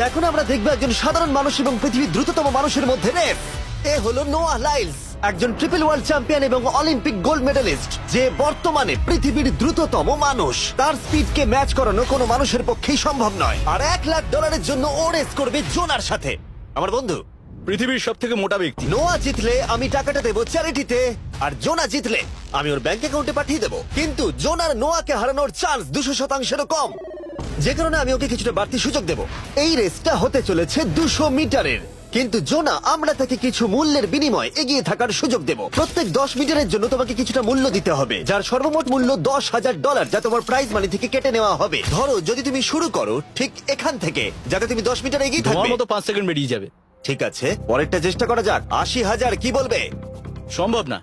এখন আমরা দেখবো একজন সাধারণ মানুষ এবং পৃথিবীর দ্রুততম মানুষের মধ্যে রেস। এ হলো নোয়াহ লাইলস, একজন ট্রিপল ওয়ার্ল্ড চ্যাম্পিয়ন এবং অলিম্পিক গোল্ড মেডেলিস্ট, যে বর্তমানে পৃথিবীর দ্রুততম মানুষ। তার স্পিডকে ম্যাচ করানো কোনো মানুষের পক্ষেই সম্ভব নয়। আর $1,00,000 জন্য ও রেস করবে জোনার সাথে, আমার বন্ধু। পৃথিবীর সব থেকে মোটা ব্যক্তি। নোয়া জিতলে আমি টাকাটা দেবো চ্যারিটিতে, আর জোনা জিতলে আমি ওর ব্যাংক অ্যাকাউন্টে পাঠিয়ে দেবো। কিন্তু জোনার নোয়াকে হারানোর চান্স 200%-এরও কম, যে কারণে আমি ওকে কিছুটা বাড়তি সুযোগ দেবো। এই রেসটা হতে চলেছে 200 মিটারের, কিন্তু জোনা আমরা তাকে কিছু মূল্যের বিনিময়ে এগিয়ে থাকার সুযোগ দেব। প্রত্যেক 10 মিটারের জন্য তোমাকে কিছুটা মূল্য দিতে হবে, যার সর্বমোট মূল্য $10,000, যা তোমার প্রাইজ মানি থেকে কেটে নেওয়া হবে। ধরো যদি তুমি শুরু করো ঠিক এখান থেকে, যাতে তুমি 10 মিটার এগিয়ে তোমার থাকবে। মতো 5 সেকেন্ড বেরিয়ে যাবে। ঠিক আছে, পরেরটা চেষ্টা করা যাক। 80,000 কি বলবে? সম্ভব না।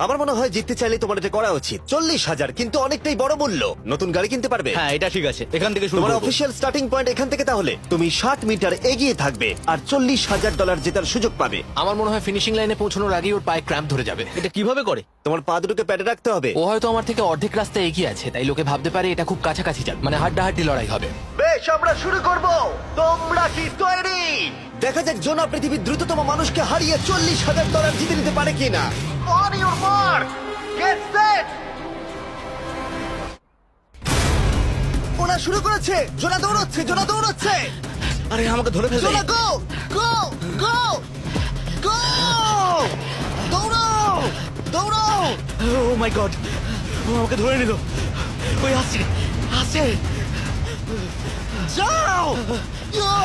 আমার মনে হয় জিততে চাইলে তোমার এটা করা উচিত। 40,000 কিন্তু অনেকটাই বড় মূল্য। নতুন গাড়ি কিনতে পারবে। হ্যাঁ, এটা ঠিক আছে, এখান থেকে শুরু তোমার করব। অফিসিয়াল স্টার্টিং পয়েন্ট এখান থেকে। তাহলে তুমি 60 মিটার এগিয়ে থাকবে আর $40,000 জেতার সুযোগ পাবে। আমার মনে হয় ফিনিশিং লাইনে পৌঁছানোর আগেই ওর পায়ে ক্র্যাম্প ধরে যাবে। এটা কিভাবে করে? তোমার পা দুটোকে প্যাডে রাখতে হবে। ও হয়তো আমার থেকে অর্ধেক রাস্তা এগিয়ে আছে, তাই লোকে ভাবতে পারে এটা খুব কাছাকাছি যাবে, মানে হাড্ডাহাড্ডি লড়াই হবে। বেশ, আমরা শুরু করব। তোমরা কি তৈরি? দেখা যাক জোনা পৃথিবীর দ্রুততম মানুষকে হারিয়ে $40,000 জিতে নিতে পারে কিনা। On your mark, get set. ওরা শুরু করেছে। জোনা দৌড়চ্ছে, জোনা দৌড়চ্ছে। আরে আমাকে ধরে ফেলবে। জোনা গো গো গো গো! দৌড়াও দৌড়াও! ও মাই গড, ও আমাকে ধরে নিল। ওই আসছে আসছে। যাও! ইয়ো!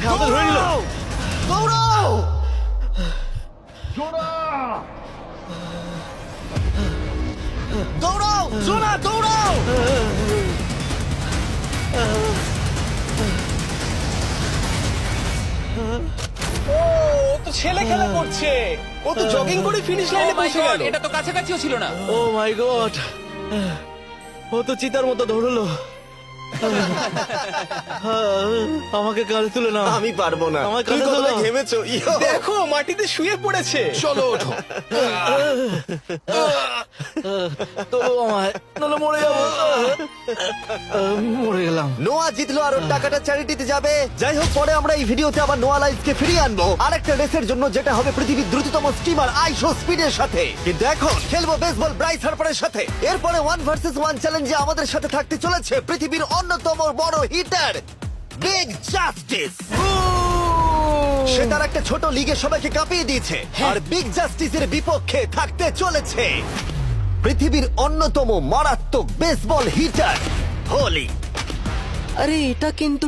আমাকে ধরে নিল। দৌড়াও! দৌড়াও! জোনা দৌড়াও! ও তো ছেলে খেলা করছে। ও তো জগিং করে ফিনিশ লাইনে পৌঁছে গেল। এটা তো কাছাকাছিও ছিল না। ও মাই গড, ও তো চিতার মতো দৌড়লো। আমাকে কাঁধে তুলে নাও। আমি পারবো না। আমার তুমি কাঁধে কতটা তোলো। ঘেমেছো। ইয়ো! দেখো মাটিতে শুয়ে পড়েছে। চলো ওঠো। তোলো আমায়, নাহলে মরে যাবো। মরে গেলাম। নোয়া জিতলো আর ওর টাকাটা চ্যারিটিতে যাবে। যাই হোক, পরে আমরা এই ভিডিওতে আবার নোয়া লাইফকে ফিরিয়ে আনবো আরেকটা রেসের জন্য, যেটা হবে পৃথিবীর দ্রুততম স্টিমার আইশো স্পিডের সাথে। কিন্তু এখন খেলবো বেসবল ব্রাইস হার্পারের সাথে। এরপরে 1 ভার্সেস 1 চ্যালেঞ্জে আমাদের সাথে থাকতে চলেছে পৃথিবীর অন্যতম বড় হিটার বিগ জাস্টিস। সে তার একটা ছোট লিগে সবাইকে কাঁপিয়ে দিয়েছে, আর বিগ জাস্টিসের বিপক্ষে থাকতে চলেছে পৃথিবীর অন্যতম মারাত্মক বেসবল হিটার হোলি। আরে এটা কিন্তু